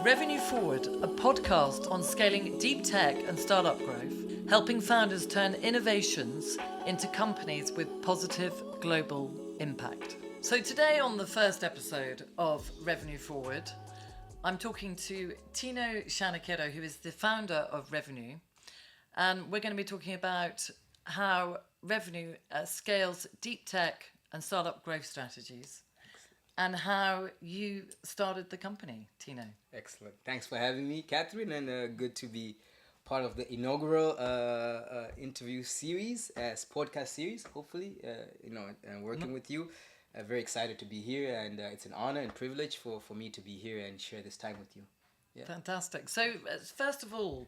Revnuu Forward, a podcast on scaling deep tech and startup growth, helping founders turn innovations into companies with positive global impact. So today on the first episode of Revnuu Forward, I'm talking to Tinotenda Chanakira, who is the founder of Revnuu, and we're going to be talking about how Revnuu scales deep tech and startup growth strategies, and how you started the company, Tino. Excellent. Thanks for having me, Katrina, and good to be part of the inaugural interview series, podcast series. Hopefully, and working with you. Very excited to be here, and it's an honor and privilege for me to be here and share this time with you. Yeah. Fantastic. So, first of all,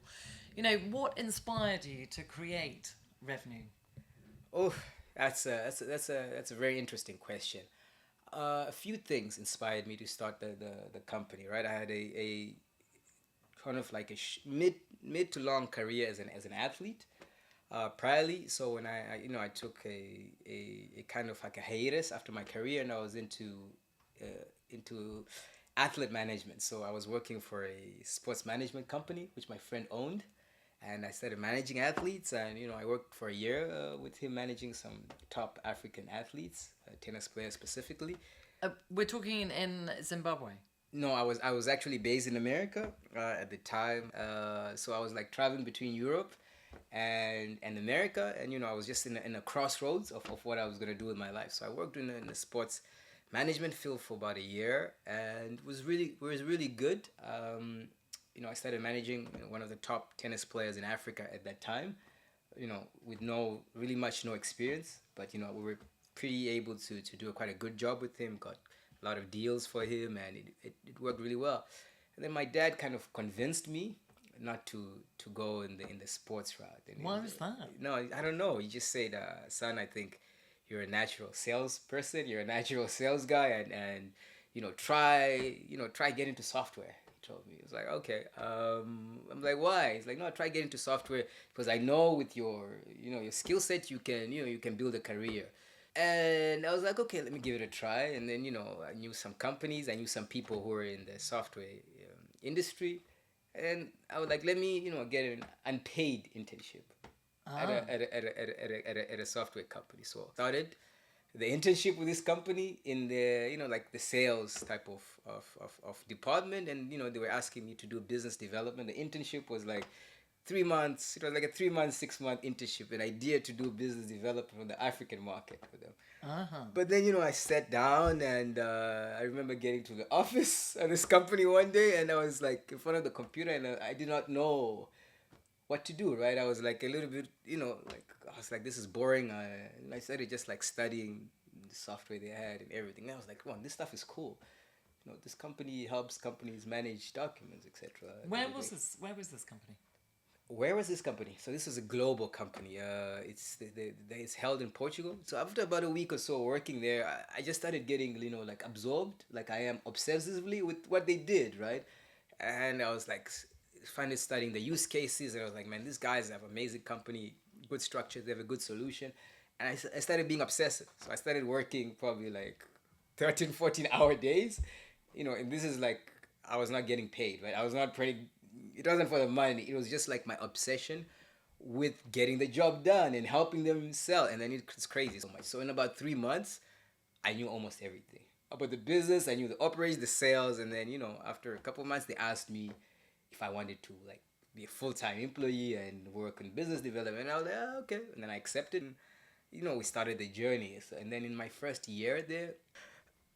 what inspired you to create Revnuu? Oh, that's a very interesting question. A few things inspired me to start the company, right? I had a kind of like a mid to long career as an athlete priorly. So when I took a kind of like a hiatus after my career, and I was into athlete management. So I was working for a sports management company which my friend owned, and I started managing athletes, and I worked for a year with him managing some top African athletes, tennis players specifically. We're talking in Zimbabwe. No, I was actually based in America at the time, so I was like traveling between Europe and America, and I was just in a crossroads of what I was gonna do with my life. So I worked in the sports management field for about a year, and it was really good. I started managing one of the top tennis players in Africa at that time, with no experience, but we were pretty able to do quite a good job with him, got a lot of deals for him, and it worked really well. And then my dad kind of convinced me not to go in the sports route. And why was that? No, I don't know. He just said, son, I think you're a natural salesperson, you're a natural sales guy, and try get into software. Told me. He was like, okay. I'm like, why? He's like, no, try get into software because I know with your your skill set you can build a career. And I was like, okay, let me give it a try. And then I knew some companies, I knew some people who were in the software industry, and I was like, let me get an unpaid internship at a software company. So I started the internship with this company in the like the sales type of department, and they were asking me to do business development. The internship was like 3 months. It was like a 3 month 6 month internship, an idea to do business development for the African market for them. But then I sat down, and I remember getting to the office of this company one day, and I was like in front of the computer, and I did not know what to do, right? I was like a little bit, like I was like, this is boring. And I started just like studying the software they had and everything. And I was like, wow, this stuff is cool. This company helps companies manage documents, etc. Where was this company? Where was this company? So this was a global company. It's held in Portugal. So after about a week or so working there, I just started getting like absorbed, like I am obsessively with what they did, right? And I was like finally studying the use cases, and I was like, man, these guys have amazing company, good structure, they have a good solution. And I started being obsessive. So I started working probably like 13, 14-hour days, and this is like, I was not getting paid, right? I was not pretty, it wasn't for the money. It was just like my obsession with getting the job done and helping them sell. And then it's crazy so much. So in about 3 months, I knew almost everything about the business. I knew the operations, the sales. And then, after a couple of months, they asked me if I wanted to like be a full-time employee and work in business development. And I was like, oh, okay. And then I accepted, and we started the journey. So, and then in my first year there,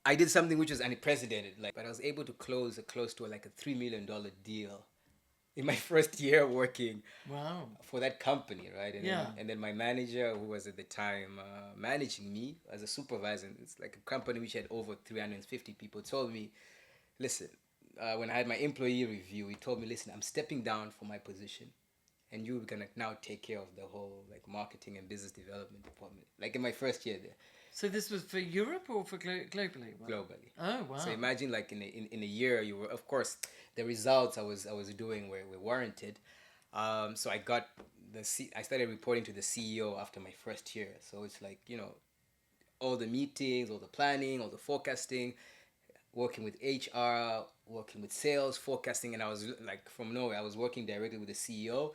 I did something which was unprecedented. But I was able to close to like a $3 million deal in my first year working. Wow. For that company, right? Yeah. And then my manager, who was at the time managing me as a supervisor, it's like a company which had over 350 people, told me, listen, when I had my employee review, he told me, listen, I'm stepping down from my position, and you're gonna now take care of the whole like marketing and business development department. Like in my first year there. So this was for Europe or for globally? Globally. Oh wow. So imagine like in a year, you were, of course, the results I was doing were warranted. So I got I started reporting to the CEO after my first year. So it's like all the meetings, all the planning, all the forecasting working with HR, working with sales, forecasting, and I was like from nowhere, I was working directly with the CEO,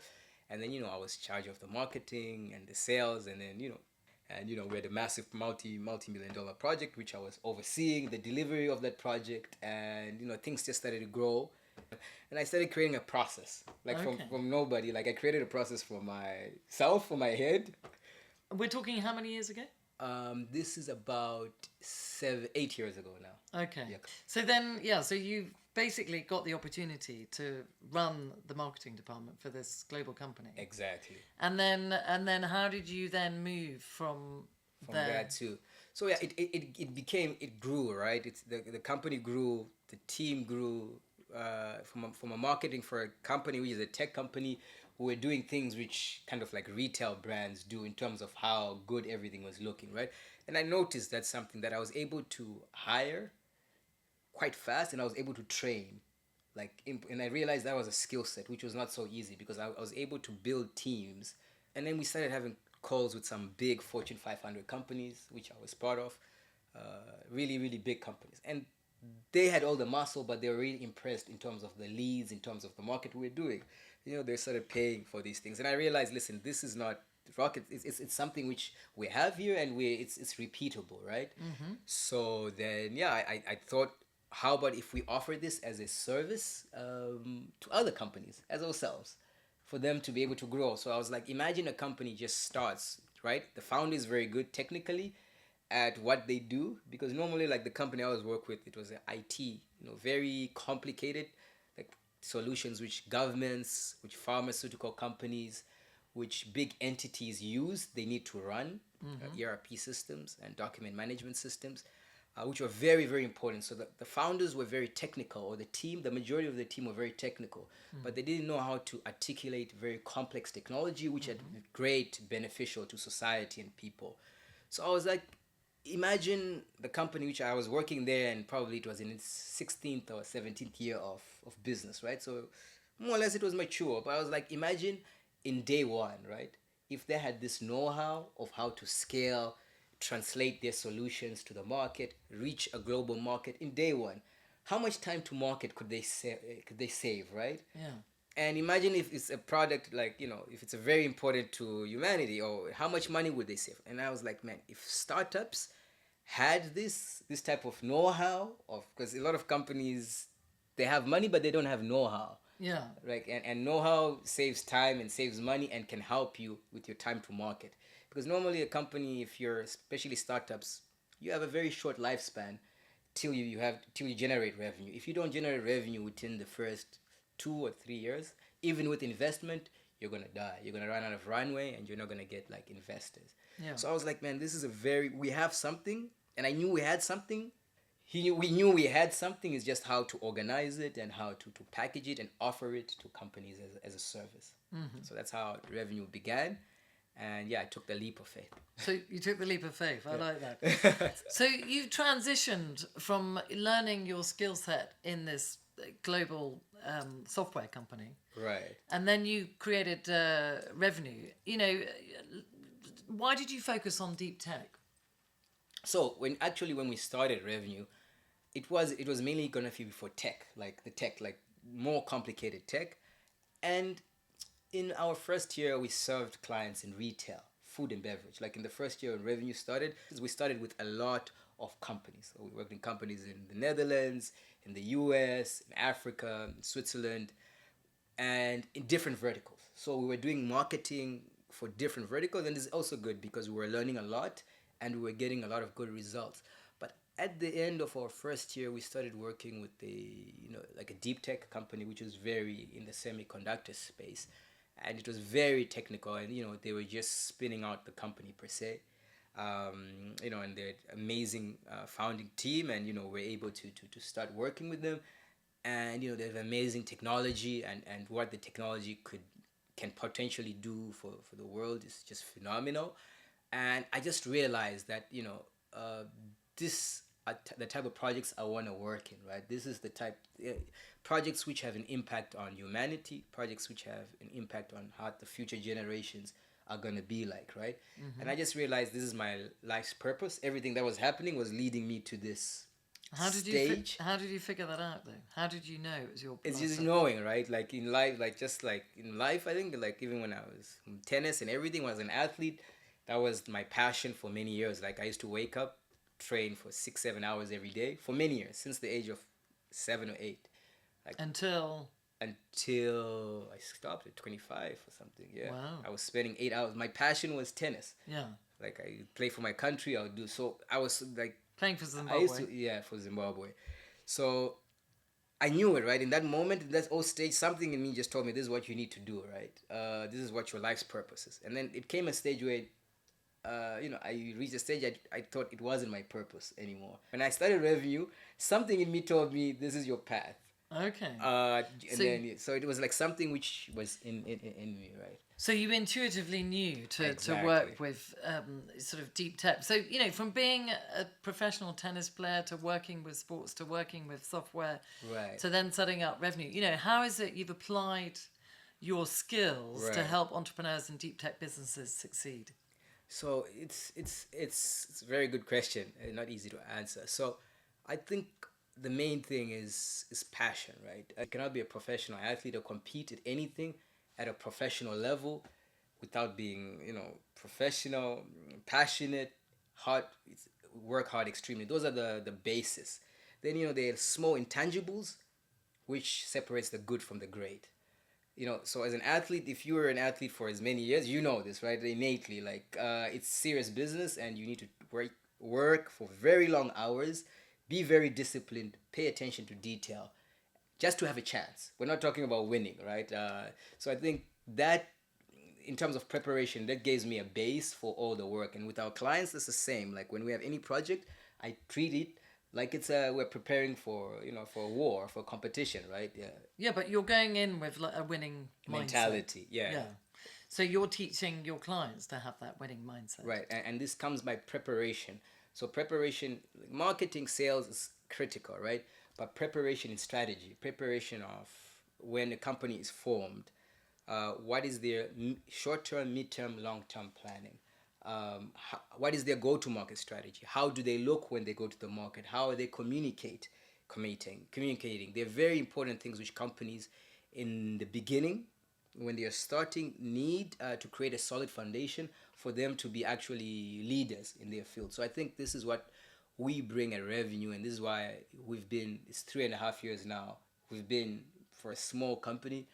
and then I was in charge of the marketing and the sales, and then we had a massive multi-million dollar project which I was overseeing the delivery of that project, and things just started to grow, and I started creating a process like from nobody. Like I created a process for myself, for my head. We're talking how many years ago? This is about 8 years ago now. Okay. Yeah. So then, so you've basically got the opportunity to run the marketing department for this global company. Exactly. And then how did you then move from there? That too? So yeah, it grew, right? It's the company grew, the team grew, from a marketing for a company which is a tech company. We were doing things which kind of like retail brands do in terms of how good everything was looking, right? And I noticed that's something that I was able to hire quite fast, and I was able to train. And I realized that was a skill set which was not so easy, because I was able to build teams. And then we started having calls with some big Fortune 500 companies, which I was part of, really, really big companies. And they had all the muscle, but they were really impressed in terms of the leads, in terms of the market we were doing. They started paying for these things. And I realized, listen, this is not rocket. It's something which we have here, and it's repeatable, right? Mm-hmm. So then, I thought, how about if we offer this as a service to other companies as ourselves, for them to be able to grow. So I was like, imagine a company just starts, right? The founder is very good technically at what they do, because normally, like the company I was work with, it was an IT, very complicated, like solutions which governments, which pharmaceutical companies, which big entities use. They need to run ERP systems and document management systems, which were very, very important. So the founders were very technical, or the majority of the team were very technical, but they didn't know how to articulate very complex technology, which had great beneficial to society and people. So I was like, imagine the company which I was working there, and probably it was in its 16th or 17th year of business, right? So more or less it was mature, but I was like, imagine in day one, right? If they had this know-how of how to scale, translate their solutions to the market, reach a global market in day one, how much time to market could they save, right? Yeah. And imagine if it's a product like, if it's a very important to humanity, or how much money would they save? And I was like, man, if startups had this type of know-how, because a lot of companies, they have money but they don't have know-how. Yeah. Right? And know-how saves time and saves money and can help you with your time to market. Because normally a company, if you're, especially startups, you have a very short lifespan till you generate revenue. If you don't generate revenue within the first 2 or 3 years, even with investment, you're gonna die. You're gonna run out of runway, and you're not gonna get like investors. Yeah. So I was like, man, this is we have something, and I knew we had something. We knew we had something. It's just how to organize it and how to package it and offer it to companies as a service. So that's how revenue began. And I took the leap of faith. So you took the leap of faith. I like that. So you transitioned from learning your skill set in this global software company. Right. And then you created Revnuu. Why did you focus on deep tech? So when we started Revnuu, it was mainly gonna be for tech, like more complicated tech. And in our first year, we served clients in retail, food and beverage. Like in the first year when Revnuu started, we started with a lot of companies. So we worked in companies in the Netherlands, in the US, in Africa, in Switzerland, and in different verticals. So we were doing marketing for different verticals, and it's also good because we were learning a lot and we were getting a lot of good results. But at the end of our first year, we started working with like a deep tech company, which was very in the semiconductor space. And it was very technical, and they were just spinning out the company per se, and they had amazing founding team, and we're able to start working with them, and they have amazing technology, and what the technology can potentially do for the world is just phenomenal. And I just realized that this are the type of projects I want to work in, right? This is the type projects which have an impact on humanity, projects which have an impact on how the future generations are going to be like, right? And I just realized this is my life's purpose. Everything that was happening was leading me to this stage. How did you figure that out though? How did you know it was your It's path? just knowing, right? Like in life, like just like in life, I think like even when I was in tennis and everything, when I was an athlete, that was my passion for many years. Like I used to wake up, train for 6 7 hours every day for many years, since the age of 7 or 8, like Until until I stopped at 25 or something. Yeah, wow. I was spending 8 hours. My passion was tennis. Yeah. Like I play for my country. I would do so. I was like Playing for I used Zimbabwe. to, yeah, for Zimbabwe. So I knew it, right? In that moment, in that old stage, something in me just told me this is what you need to do, right? This is what your life's purpose is. And then it came a stage where, I reached a stage I thought it wasn't my purpose anymore. When I started Revnuu, something in me told me this is your path. Okay. And then so it was like something which was in me, right? So you intuitively knew to Exactly. work with sort of deep tech. So, from being a professional tennis player to working with sports to working with software Right. to then setting up Revnuu, how is it you've applied your skills to Right. help entrepreneurs and deep tech businesses succeed? So it's a very good question. Not easy to answer. So I think the main thing is passion, right? You cannot be a professional athlete or compete at anything at a professional level without being, professional, passionate, hard, work hard extremely. Those are the basis. Then there are small intangibles which separates the good from the great. So as an athlete, if you were an athlete for as many years, you know this, right? Innately, like it's serious business, and you need to work for very long hours, be very disciplined, pay attention to detail, just to have a chance. We're not talking about winning, right? So I think that in terms of preparation, that gives me a base for all the work. And with our clients, it's the same. Like when we have any project, I treat it like it's we're preparing for for a war, for a competition, right? Yeah. Yeah, but you're going in with a winning Mentality. mindset. Yeah. Yeah. So you're teaching your clients to have that winning mindset. Right, and this comes by preparation. So preparation, marketing, sales is critical, right? But preparation in strategy, preparation of when a company is formed, what is their short-term, mid-term, long-term planning? What is their go-to-market strategy? How do they look when they go to the market? How are they communicating? They're very important things which companies in the beginning, when they are starting, need to create a solid foundation for them to be actually leaders in their field. So I think this is what we bring at Revnuu, and this is why it's 3.5 years now. We've been, for a small company,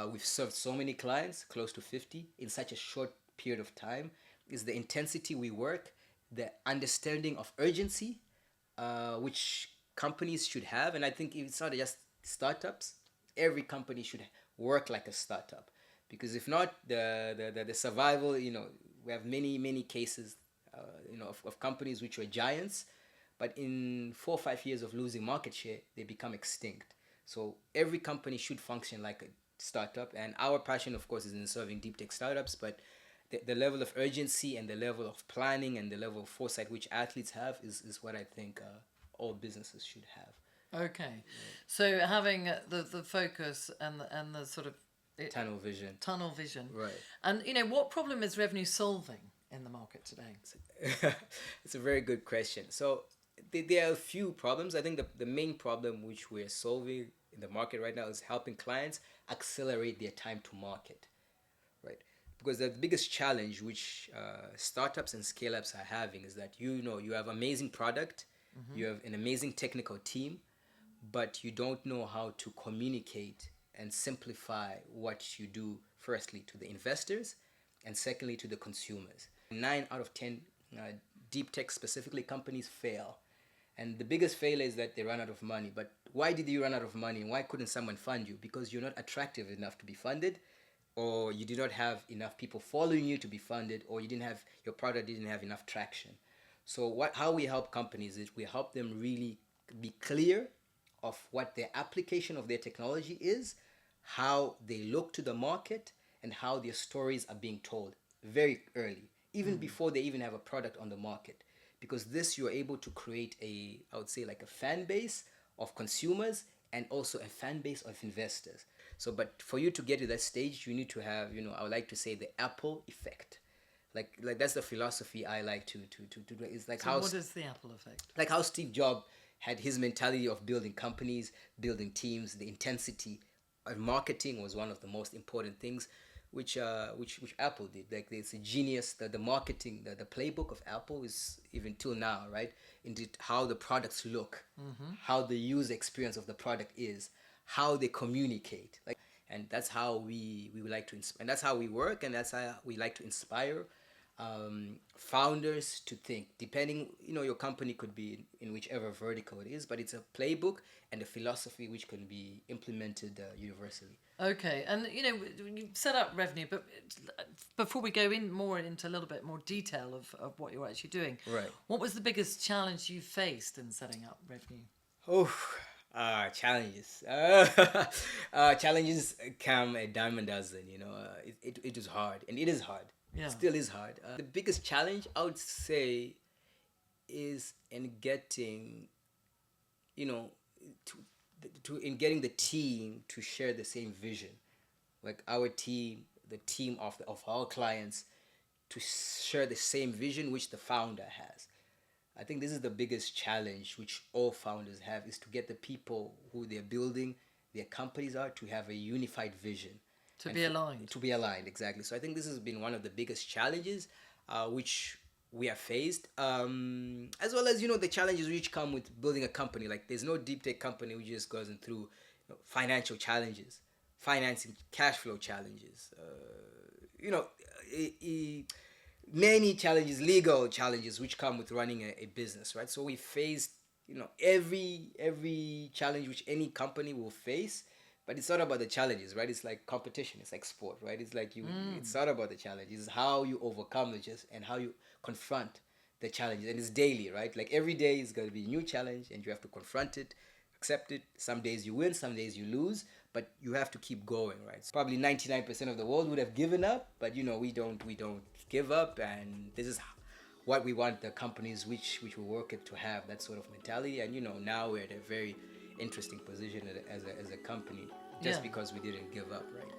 we've served so many clients, close to 50, in such a short period of time. Is the intensity we work, the understanding of urgency, which companies should have. And I think it's not just startups. Every company should work like a startup, because if not, the survival, we have many cases, of companies which were giants, but in 4 or 5 years of losing market share, they become extinct. So every company should function like a startup, and our passion, of course, is in serving deep tech startups. But the level of urgency and the level of planning and the level of foresight which athletes have is what I think all businesses should have. Okay. So having the focus and the sort of Tunnel vision. tunnel vision. Right. And what problem is Revnuu solving in the market today? It's a very good question. So there are a few problems. I think the main problem which we're solving in the market right now is helping clients accelerate their time to market, right? Because the biggest challenge which startups and scale-ups are having is that you have amazing product, you have an amazing technical team, but you don't know how to communicate and simplify what you do, firstly to the investors and secondly to the consumers. 9 out of 10 deep tech specifically companies fail, and the biggest failure is that they run out of money. But why did you run out of money? Why couldn't someone fund you? Because you're not attractive enough to be funded, or you did not have enough people following you to be funded, or your product didn't have enough traction. So how we help companies is we help them really be clear of what their application of their technology is, how they look to the market, and how their stories are being told very early, even before they even have a product on the market. Because this, you're able to create I would say, like a fan base of consumers and also a fan base of investors. So, but for you to get to that stage, you need to have, I would like to say, the Apple effect. Like that's the philosophy I like to do. It's like So what is the Apple effect? like how Steve Jobs had his mentality of building companies, building teams, the intensity. And marketing was one of the most important things, which Apple did. Like it's a genius. The marketing, the playbook of Apple is even till now, right? Into how the products look, how the user experience of the product is, how they communicate. Like, and that's how we would like to and that's how we work, and that's how we like to inspire founders to think. Depending, your company could be in whichever vertical it is, but it's a playbook and a philosophy which can be implemented universally. Okay, and you set up Revnuu, but before we go into a little bit more detail of what you're actually doing, Right. What was the biggest challenge you faced in setting up Revnuu? Challenges. Challenges come a dime a dozen. It is hard, and it is hard. Yeah. It still is hard. The biggest challenge I would say is in getting, in getting the team to share the same vision, like our team, the team of our clients, to share the same vision which the founder has. I think this is the biggest challenge which all founders have, is to get the people who they're building their companies are to have a unified vision. To be aligned. To be aligned, exactly. So I think this has been one of the biggest challenges which we have faced, as well as, the challenges which come with building a company. Like there's no deep tech company which just goes through financial challenges, financing, cash flow challenges, many challenges, legal challenges which come with running a business, right? So we faced, every challenge which any company will face, but it's not about the challenges, right? It's like competition, it's like sport, right? It's like it's not about the challenges, it's how you overcome and how you confront the challenges, and it's daily, right? Like every day is going to be a new challenge, and you have to confront it, accept it. Some days you win, some days you lose, but you have to keep going, right? So probably 99% of the world would have given up, but we don't give up, and this is what we want the companies which we work at to have, that sort of mentality. And now we're at a very interesting position as a company, just because we didn't give up, right?